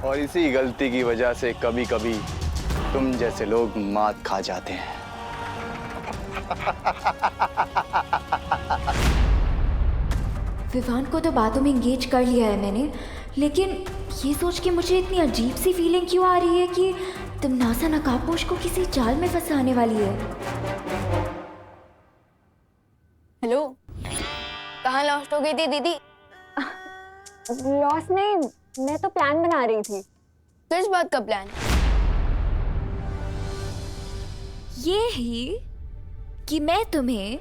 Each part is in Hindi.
और इसी गलती की वजह से कभी कभी तुम जैसे लोग मात खा जाते हैं। विवान को तो बातों में एंगेज कर लिया है मैंने, लेकिन ये सोच के मुझे इतनी अजीब सी फीलिंग क्यों आ रही है कि तमन्ना नकाबपोश को किसी जाल में फंसाने वाली है। हेलो, कहाँ लॉस्ट हो गई थी दीदी? लॉस नहीं, मैं तो प्लान बना रही थी। किस बात का प्लान? ये ही कि मैं तुम्हें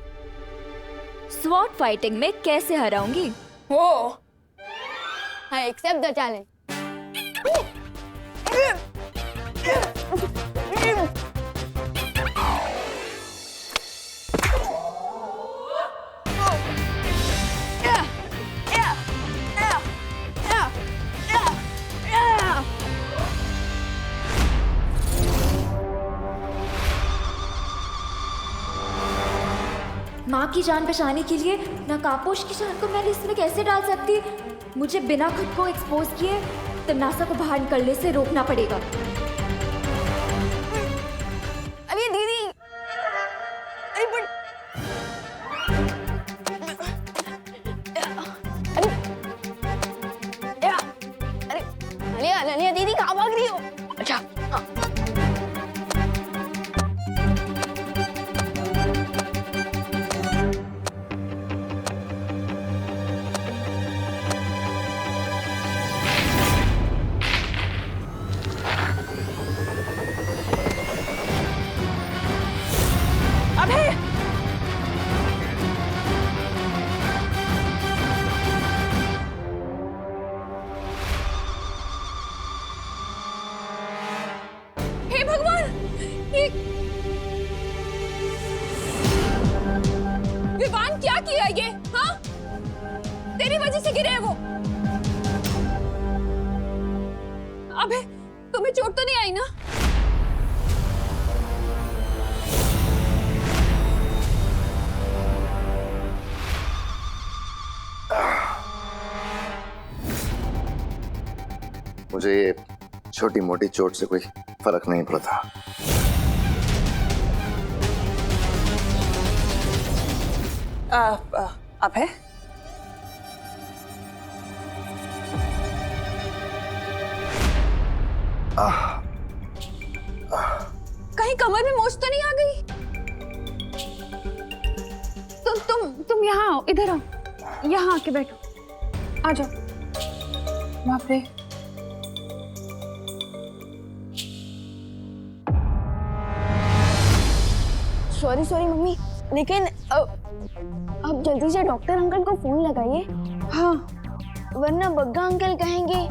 स्वॉर्ड फाइटिंग में कैसे हराऊंगी। वो आई एक्सेप्ट द चैलेंज। माँ की जान बचाने के लिए नकाबपोश की जान को मैं रिस्क में कैसे डाल सकती? मुझे बिना खुद को एक्सपोज किए तमन्ना को बाहर निकलने से रोकना पड़ेगा। अरे दीदी, अरे बट अरे अनन्या दीदी कहाँ भाग रही हो? अच्छा हाँ। विवान क्या किया ये? हाँ, तेरी वजह से गिरे वो। अबे तुम्हें चोट तो नहीं आई ना? मुझे ये छोटी मोटी चोट से कोई फर्क नहीं पड़ता। अभय, कहीं कमर में मोच तो नहीं आ गई? तुम यहाँ आओ, इधर आओ, यहाँ आके बैठो, आ जाओ। बाप रे, सॉरी मम्मी, लेकिन अब जल्दी से डॉक्टर अंकल को फोन लगाइए। हाँ, वरना बग्गा अंकल कहेंगे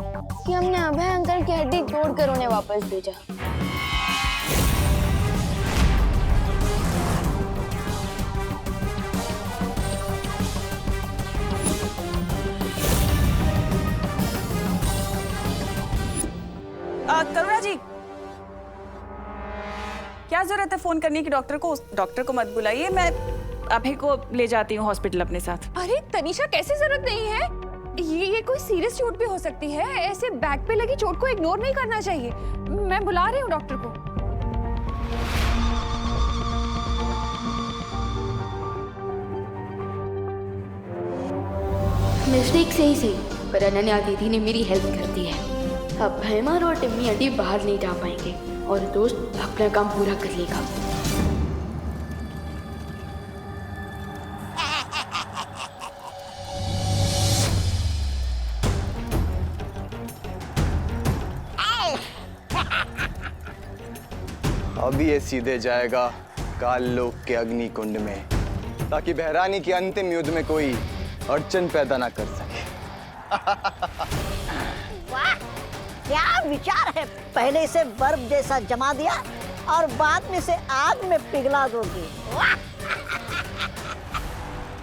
कि हमने अभय अंकल की हड्डी तोड़कर उन्हें वापस भेजा। करुणा जी, क्या जरूरत है फोन करने की डॉक्टर को? डॉक्टर को मत बुलाइए, मैं अभय को ले जाती हूँ हॉस्पिटल अपने साथ। अरे तनीषा, कैसे जरूरत नहीं है? ये कोई सीरियस चोट भी हो सकती है। ऐसे बैक पे लगी चोट को इग्नोर नहीं करना चाहिए। मैं बुला रही हूँ डॉक्टर को। मिस्टेक से ही सही, पर अनन्या दीदी ने मेरी हेल्प कर दी है। अब भैमान और टिम्मी आंटी बाहर नहीं जा पाएंगे और दोस्त अपना काम पूरा कर लेगा। अब ये सीधे जाएगा काल लोक के अग्नि कुंड में, ताकि बहरानी के अंतिम युद्ध में कोई अड़चन पैदा ना कर सके। वाह, क्या विचार है! पहले इसे बर्फ जैसा जमा दिया और बाद में इसे आग में पिघला दोगे।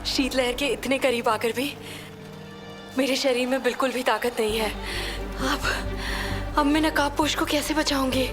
शीतलहर के इतने करीब आकर भी मेरे शरीर में बिल्कुल भी ताकत नहीं है। अब मैं नकाबपोश को कैसे बचाऊंगी?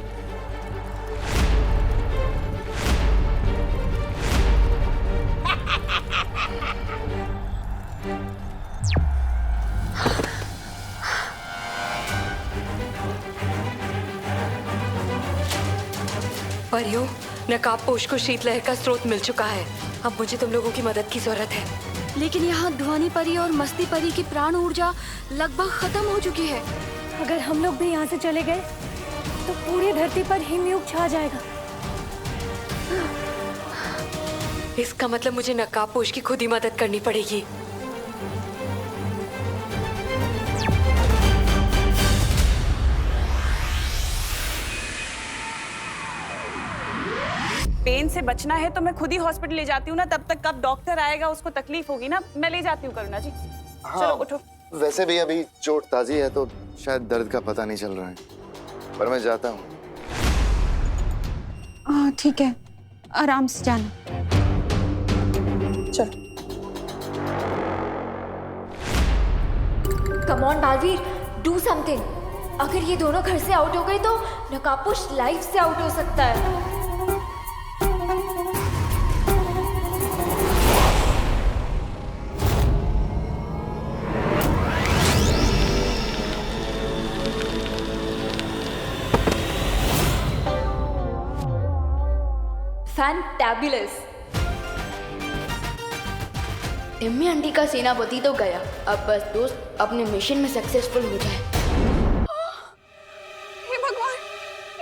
परियों, नकाबपोश को शीतलहर का स्रोत मिल चुका है। अब मुझे तुम लोगों की मदद की जरूरत है। लेकिन यहाँ ध्वनि परी और मस्ती परी की प्राण ऊर्जा लगभग खत्म हो चुकी है। अगर हम लोग भी यहाँ से चले गए तो पूरी धरती पर हिमयुग छा जाएगा। इसका मतलब मुझे नकाबपोश की खुद ही मदद करनी पड़ेगी। पेन से बचना है तो मैं खुद ही हॉस्पिटल ले जाती हूँ ना, तब तक कब डॉक्टर आएगा उसको तकलीफ होगी ना। मैं ले जाती हूँ करुणा जी। चलो उठो। वैसे भी अभी चोट ताजी है तो शायद दर्द का पता नहीं चल रहा है, पर मैं जाता हूँ। हाँ ठीक है, आराम से जाना। चलो। Come on Baalveer, do something. अगर ये दोनों घर से आउट हो गए तो नकाबपोश लाइफ से आउट हो सकता है। फैंटाबुलस। टिम्मी आंटी का सेनापति तो गया, अब बस दोस्त अपने मिशन में सक्सेसफुल हो जाए। हे भगवान,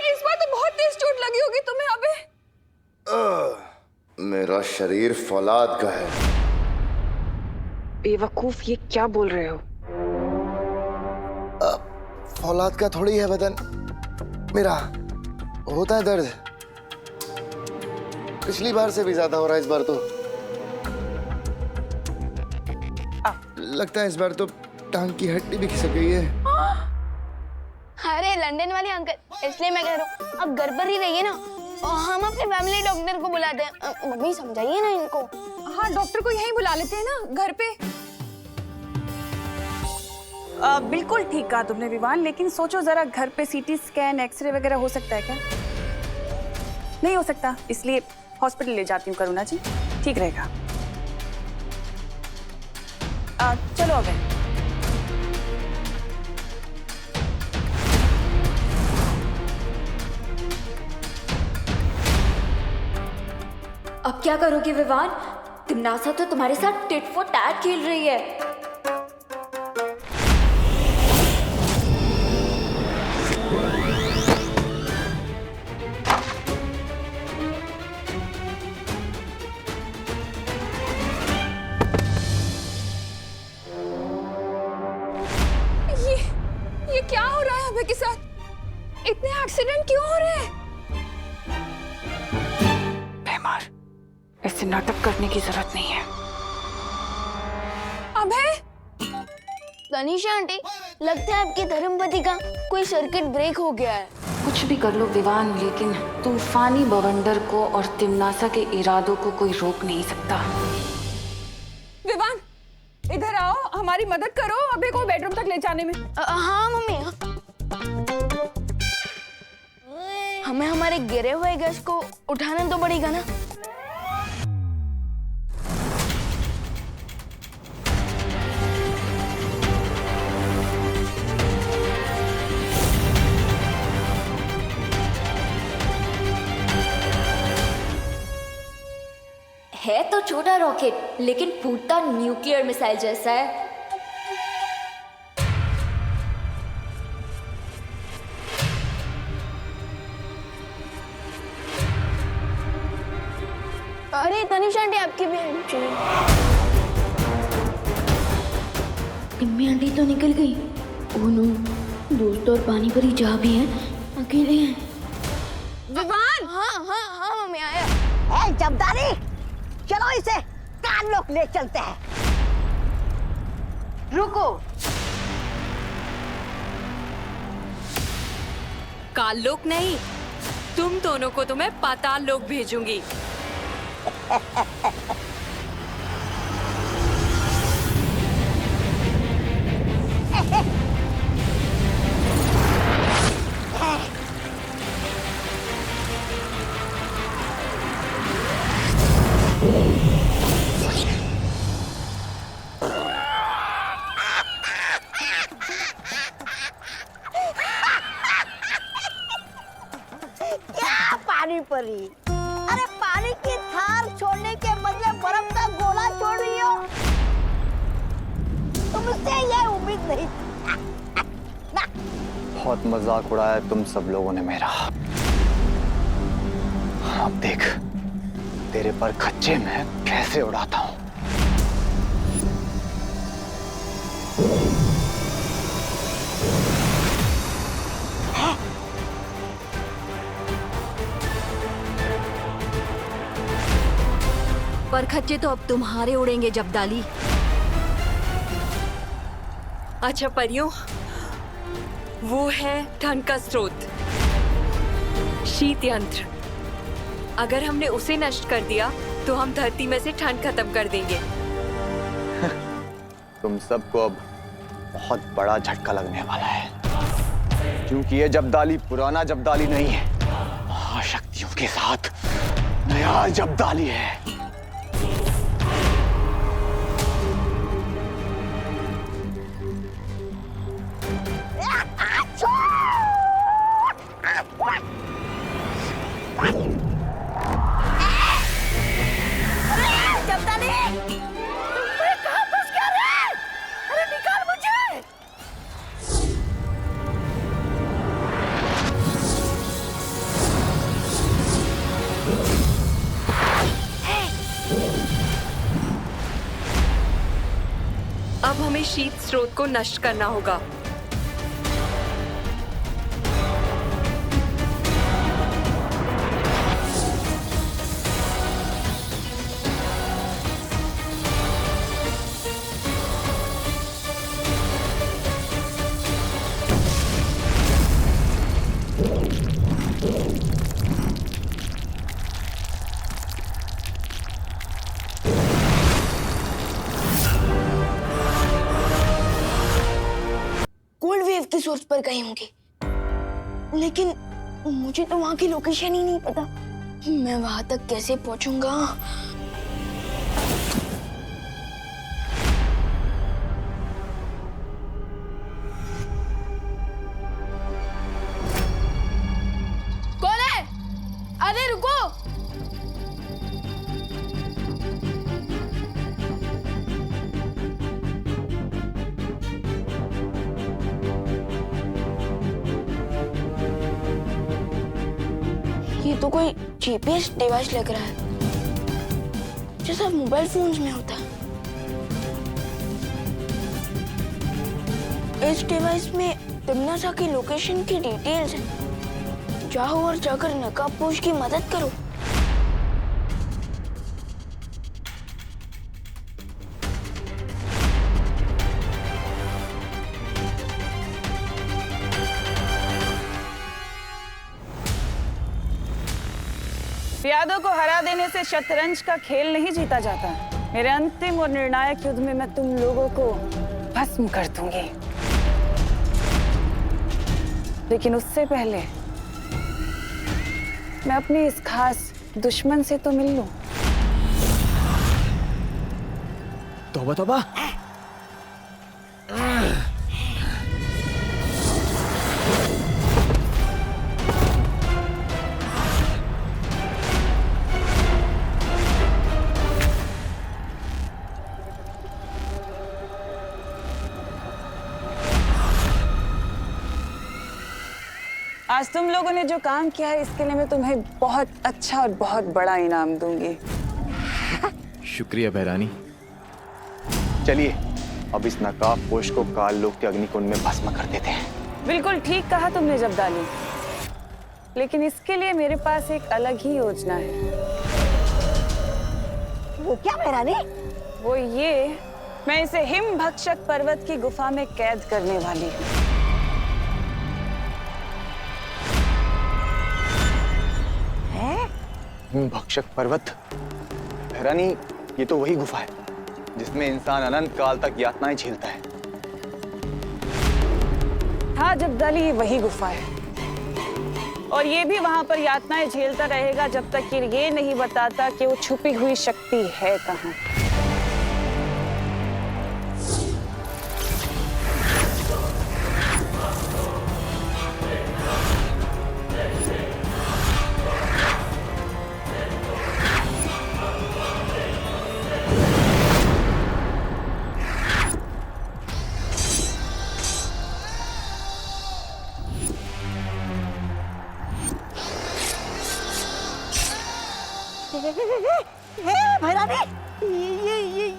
इस बार तो बहुत तेज चोट लगी होगी तुम्हें अबे। मेरा शरीर फौलाद का है। बेवकूफ, ये क्या बोल रहे हो? फौलाद का थोड़ी है बदन मेरा, होता है दर्द। पिछली बार से भी ज्यादा हो रहा है इस बार तो। लगता है इस बार तो टांग की हड्डी भी खिसक गई है। अरे लंदन वाले अंकल, इसलिए मैं कह रहा हूँ अब घर पर ही रहिए ना, और हम अपने फैमिली डॉक्टर को बुलाते हैं। मम्मी समझाइए ना इनको। हाँ, डॉक्टर को यहीं बुला लेते हैं ना घर पे। बिल्कुल ठीक कहा तुमने विवान, लेकिन सोचो जरा, घर पे सीटी स्कैन, एक्सरे वगैरह हो सकता है क्या? नहीं हो सकता, इसलिए हॉस्पिटल ले जाती हूँ करुणा जी, ठीक रहेगा। चलो अबे। अब क्या करोगे विवान? तिमनासा तो तुम्हारे साथ टिट फॉर टैट खेल रही है। ये क्या हो रहा है अबे के साथ? इतने एक्सीडेंट क्यों हो रहे हैं? बेमार, ऐसे नाटक करने की जरूरत नहीं है। अबे तनीषा आंटी, लगता है आपके धर्मपति का कोई सर्किट ब्रेक हो गया है। कुछ भी कर लो विवान, लेकिन तूफानी बवंडर को और तिमनासा के इरादों को कोई रोक नहीं सकता। विवान, इधर आओ, हमारी मदद करो अबे को बेडरूम तक ले जाने में। हाँ मम्मी, हमें हमारे गिरे हुए गैस को उठाना तो पड़ेगा ना। है तो छोटा रॉकेट, लेकिन फूटता न्यूक्लियर मिसाइल जैसा है। अरे तनीषा आंटी, आपकी भी हेल्प चाहिए। टिम्मी आंटी तो निकल गई। ओह नो, दोस्त और पानी परी जहाँ भी हैं अकेले हैं। विवान! हाँ हाँ हाँ मम्मी, आया। ए जमदारी, चलो इसे कान लोग ले चलते हैं। रुको। काल लोक नहीं, तुम दोनों को तो मैं पाताल लोक भेजूंगी। क्या पानी परी। अरे पानी की थार छोड़ने के बदले बर्फ का गोला छोड़ रही हो। तुमसे ये उम्मीद नहीं। बहुत मजाक उड़ाया तुम सब लोगों ने मेरा। अब देख तेरे पर खच्चे में कैसे उड़ाता हूं। पर खच्चे तो अब तुम्हारे उड़ेंगे जब्दाली। अच्छा परियों, वो है ठंड का स्रोत, शीत यंत्र। अगर हमने उसे नष्ट कर दिया तो हम धरती में से ठंड खत्म कर देंगे। तुम सबको अब बहुत बड़ा झटका लगने वाला है, क्योंकि ये जब्दाली पुराना जब्दाली नहीं है, महाशक्तियों के साथ नया जब्दाली है। अब हमें शीत स्रोत को नष्ट करना होगा। कोल्ड वेव की सोर्स पर गए होंगे, लेकिन मुझे तो वहां की लोकेशन ही नहीं पता। मैं वहां तक कैसे पहुंचूंगा? कौन है? अरे रुको! ये तो कोई जीपीएस डिवाइस लग रहा है, जैसा मोबाइल फोन्स में होता है। इस डिवाइस में तिमनासा की लोकेशन की डिटेल्स हैं। जाओ और जाकर नकाबपोश की मदद करो। यादों को हरा देने से शतरंज का खेल नहीं जीता जाता। मेरे अंतिम और निर्णायक युद्ध में मैं तुम लोगों को भस्म कर दूंगी, लेकिन उससे पहले मैं अपने इस खास दुश्मन से तो मिल लूं। तौबा तौबा। आज तुम लोगों ने जो काम किया है, इसके लिए मैं तुम्हें बहुत अच्छा और बहुत बड़ा इनाम दूंगी। शुक्रिया बहरानी। चलिए अब इस नकाबपोश को काल लोक के अग्निकुंड में भस्म कर देते हैं। बिल्कुल ठीक कहा तुमने जब्दाली, लेकिन इसके लिए मेरे पास एक अलग ही योजना है। वो क्या बहरानी? वो ये, मैं इसे हिम भक्षक पर्वत की गुफा में कैद करने वाली हूँ। भक्षक पर्वत? बहरानी, ये तो वही गुफा है जिसमें इंसान अनंत काल तक यातनाएं झेलता है। हाँ जब्दाली, ये वही गुफा है, और ये भी वहां पर यातनाएं झेलता रहेगा जब तक ये नहीं बताता कि वो छुपी हुई शक्ति है कहाँ। भैरानी,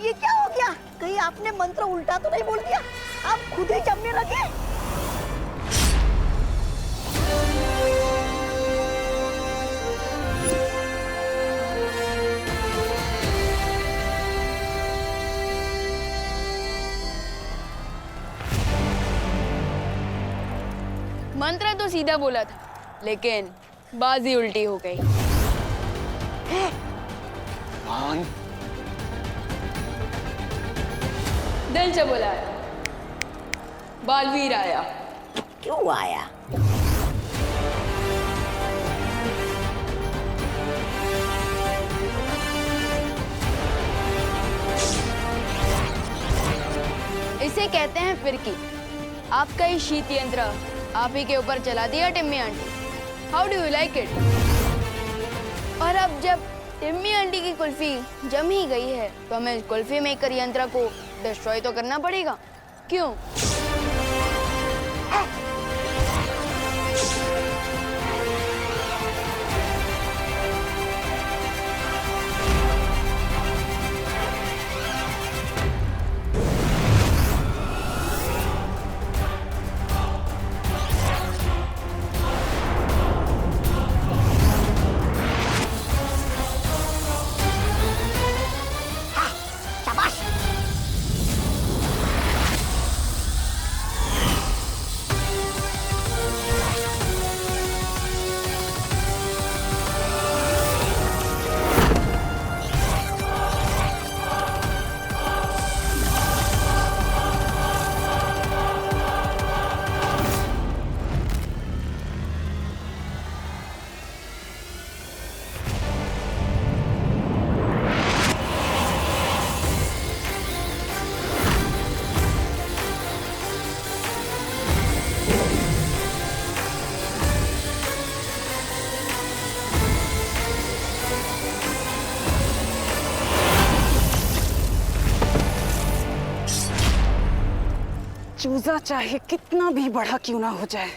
ये क्या हो गया? कहीं आपने मंत्र उल्टा तो नहीं बोल दिया? आप खुद ही जमने लगे। मंत्र तो सीधा बोला था, लेकिन बाजी उल्टी हो गई। कौन? दिल से बुलाया, बालवीर आया। क्यों आया? इसे कहते हैं फिरकी। आपका ही शीत यंत्र आप ही के ऊपर चला दिया Timmy aunty. How do you like it? और अब जब टिम्मी आंटी की कुल्फी जम ही गई है तो हमें कुल्फी मेकर यंत्र को डिस्ट्रॉय तो करना पड़ेगा, क्यों? चूजा चाहे कितना भी बड़ा क्यों ना हो जाए,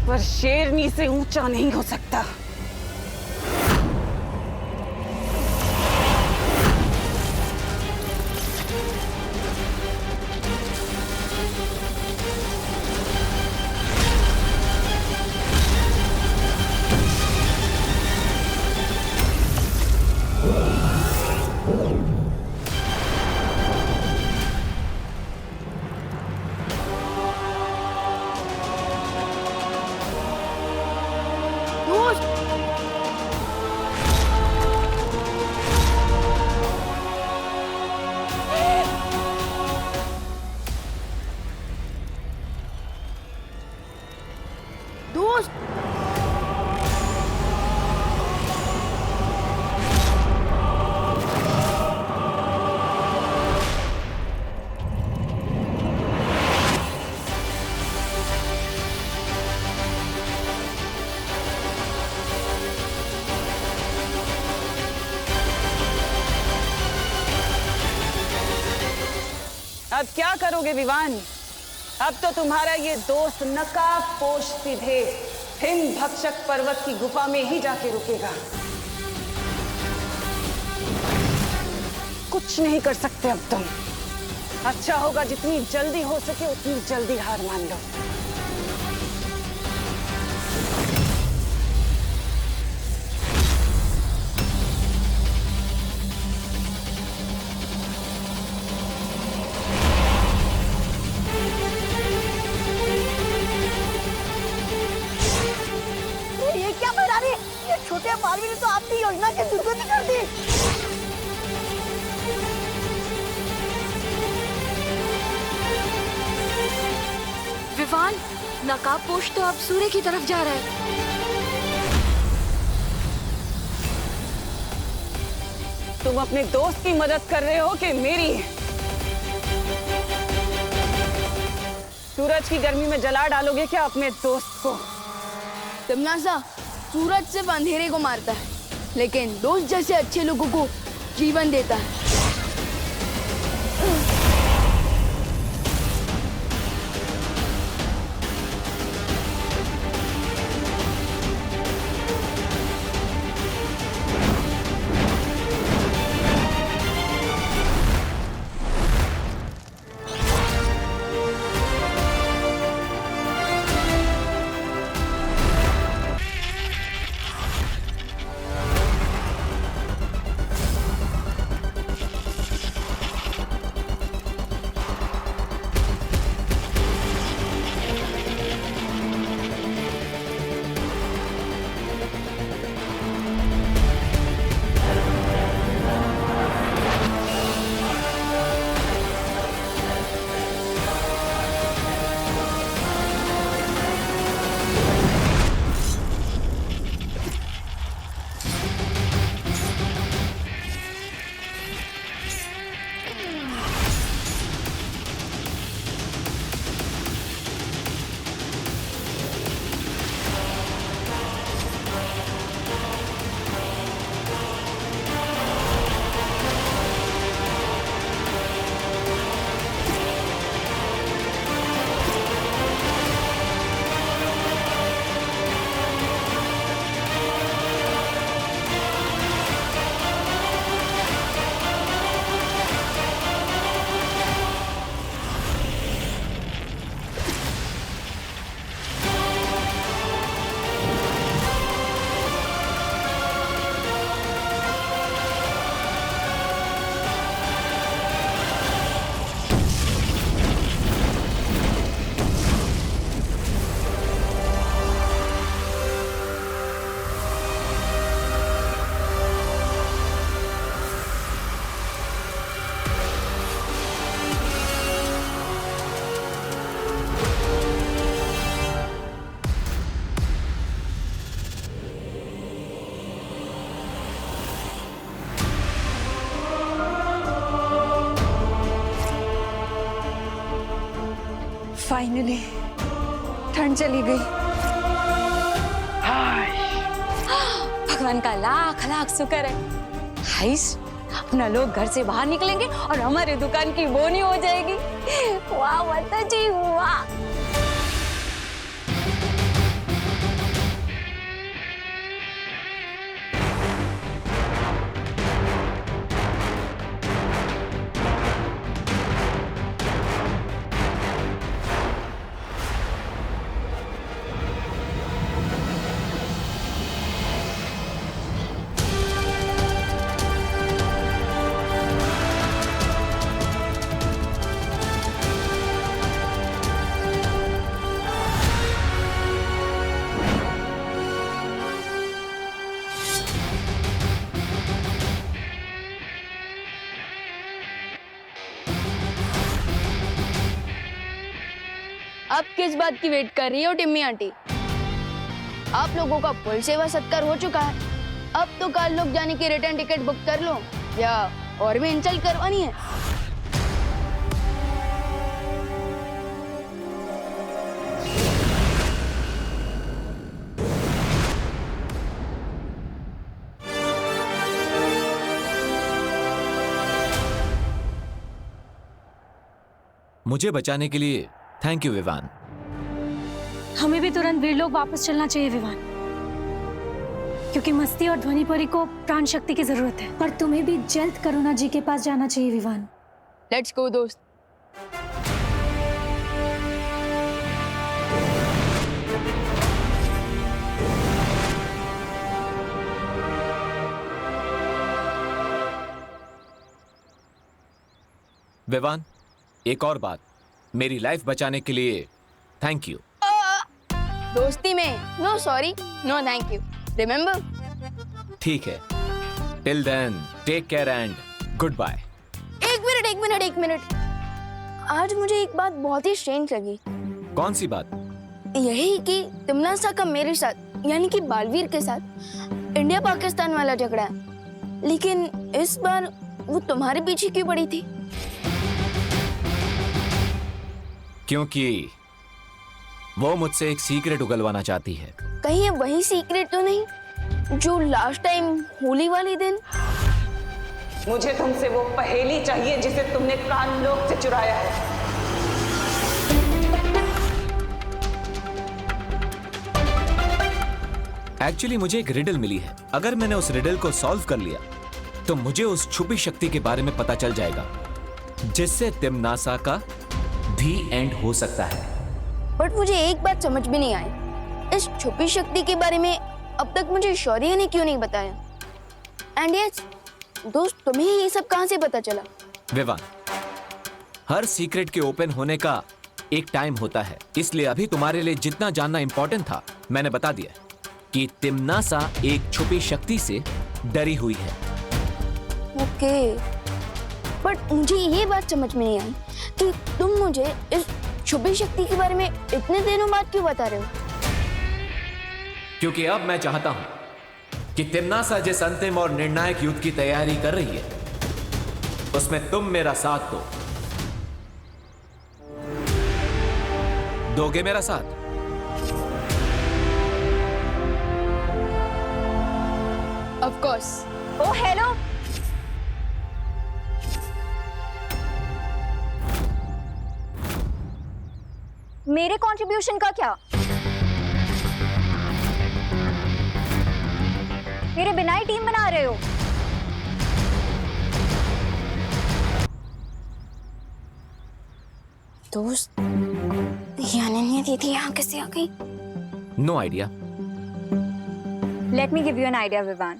पर शेरनी से ऊंचा नहीं हो सकता। अब क्या करोगे विवान? अब तो तुम्हारा ये दोस्त नकाबपोश सीधे हिम भक्षक पर्वत की गुफा में ही जाके रुकेगा। कुछ नहीं कर सकते अब तुम। अच्छा होगा जितनी जल्दी हो सके उतनी जल्दी हार मान लो। छोटे बालवीर ने तो आपकी योजना की दुर्गति कर दी। विवान, नकाबपोश तो अब सूर्य की तरफ जा रहा है। तुम अपने दोस्त की मदद कर रहे हो कि मेरी? सूरज की गर्मी में जला डालोगे क्या अपने दोस्त को? तिमनासा, सूरज सिर्फ अंधेरे को मारता है, लेकिन दोस्त जैसे अच्छे लोगों को जीवन देता है। फाइनली ठंड चली गई। भगवान का लाख लाख शुक्र है। हाइस, अपना लोग घर से बाहर निकलेंगे और हमारी दुकान की बोनी हो जाएगी। वाह माता जी वाह। अब किस बात की वेट कर रही हो टिम्मी आंटी? आप लोगों का फुल सेवा सत्कार हो चुका है। अब तो कल लोग जाने की रिटर्न टिकट बुक कर लो, या और भी इंसल्ट करवानी है? मुझे बचाने के लिए थैंक यू विवान। हमें भी तुरंत वीरलोक वापस चलना चाहिए विवान, क्योंकि मस्ती और ध्वनिपरी को प्राण शक्ति की जरूरत है। पर तुम्हें भी जल्द करुणा जी के पास जाना चाहिए विवान। लेट्स गो दोस्त। विवान, एक और बात, मेरी लाइफ बचाने के लिए थैंक यू। दोस्ती में no sorry no thank you, remember? ठीक है, till then take care and good bye. एक मिनट। आज मुझे एक बात बहुत ही स्ट्रेंज लगी। कौन सी बात? यही कि तिमनासा का मेरे साथ यानी कि बालवीर के साथ इंडिया पाकिस्तान वाला झगड़ा है, लेकिन इस बार वो तुम्हारे पीछे क्यों पड़ी थी? क्योंकि वो मुझसे एक सीक्रेट उगलवाना चाहती है। कहीं ये वही सीक्रेट तो नहीं जो लास्ट टाइम होली वाले दिन? मुझे तुमसे वो पहेली चाहिए जिसे तुमने कानलोक से चुराया है। एक्चुअली मुझे एक रिडल मिली है। अगर मैंने उस रिडल को सॉल्व कर लिया तो मुझे उस छुपी शक्ति के बारे में पता चल जाएगा, जिससे तिमनासा का भी एंड हो सकता है। बट मुझे एक बात समझ में नहीं आई, इस छुपी शक्ति के बारे में अब तक मुझे शौर्य ने क्यों नहीं बताया? एंड यस दोस्त, तुम्हें ये सब कहां से पता चला? विवान, हर सीक्रेट के ओपन होने का एक टाइम होता है, इसलिए अभी तुम्हारे लिए जितना जानना इंपॉर्टेंट था मैंने बता दिया कि तिमनासा एक छुपी शक्ति से डरी हुई है। ओके, बट मुझे ये बात समझ में नहीं आई कि तुम मुझे इस छुपी शक्ति के बारे में इतने दिनों बाद क्यों बता रहे हो? क्योंकि अब मैं चाहता हूं कि तिमनासा जिस अंतिम और निर्णायक युद्ध की तैयारी कर रही है उसमें तुम मेरा साथ दो। दोगे मेरा साथ? Of course. ओ हेलो, मेरे कंट्रीब्यूशन का क्या? मेरे बिना ही टीम बना रहे हो? दोस्त, ये अनन्या दीदी यहाँ कैसे आ गई? No idea. Let me give you an idea Vivaan.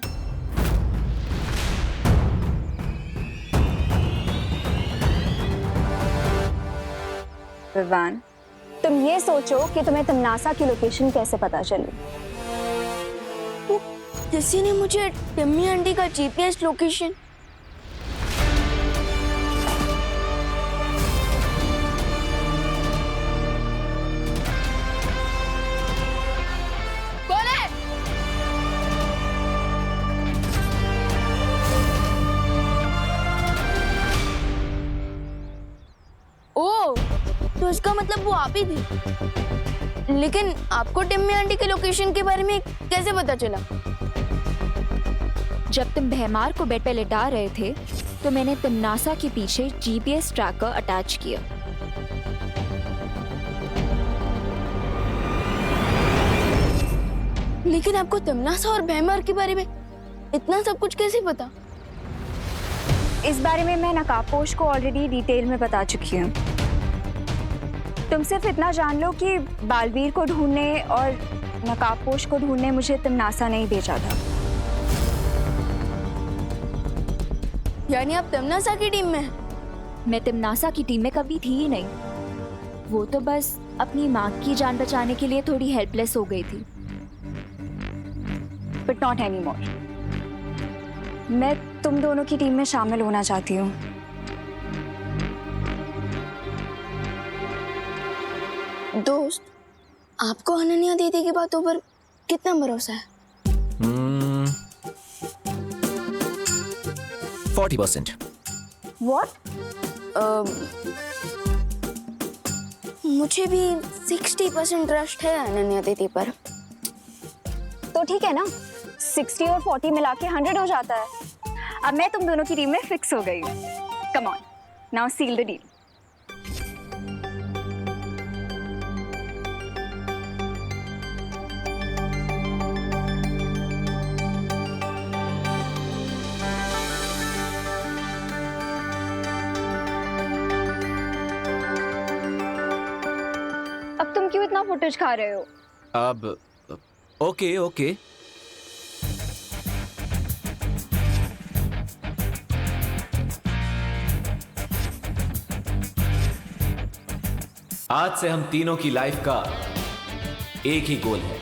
Vivaan, तुम ये सोचो कि तुम्हें तिमनासा की लोकेशन कैसे पता चली? किसी ने मुझे टिम्मी आंटी का जीपीएस लोकेशन। कौन है? ओ, तो इसका इसका मतलब वो आप ही थे। लेकिन आपको टिम्मी आंटी के लोकेशन के बारे में कैसे पता चला? जब तुम भैमार को बेड पे लिटा रहे थे तो मैंने तिमनासा के पीछे जीपीएस ट्रैकर अटैच किया। लेकिन आपको तिमनासा और भैमार के बारे में इतना सब कुछ कैसे पता? इस बारे में मैं नकाबपोश को ऑलरेडी डिटेल में बता चुकी हूँ। तुम सिर्फ इतना जान लो कि बालवीर को ढूंढने और नकाबपोश को ढूंढने मुझे तिमनासा नहीं भेजा था। यानी आप तिमनासा की टीम में हैं? मैं तिमनासा की टीम में कभी थी ही नहीं। वो तो बस अपनी माँ की जान बचाने के लिए थोड़ी हेल्पलेस हो गई थी। But not any more. मैं तुम दोनों की टीम में शामिल होना चाहती हूँ। दोस्त, आपको अनन्या दीदी की बातों पर कितना भरोसा है? 40%। What? मुझे भी 60% ट्रस्ट है अनन्या दीदी पर। तो ठीक है ना, 60 और 40 मिला के 100 हो जाता है। अब मैं तुम दोनों की टीम में फिक्स हो गई हूँ। Come on, now seal the deal. अब तुम क्यों इतना फुटेज खा रहे हो? अब ओके ओके। आज से हम तीनों की लाइफ का एक ही गोल है,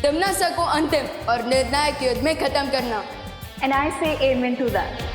तिमनासा को अंतिम और निर्णायक युद्ध में खत्म करना। And I say amen to that.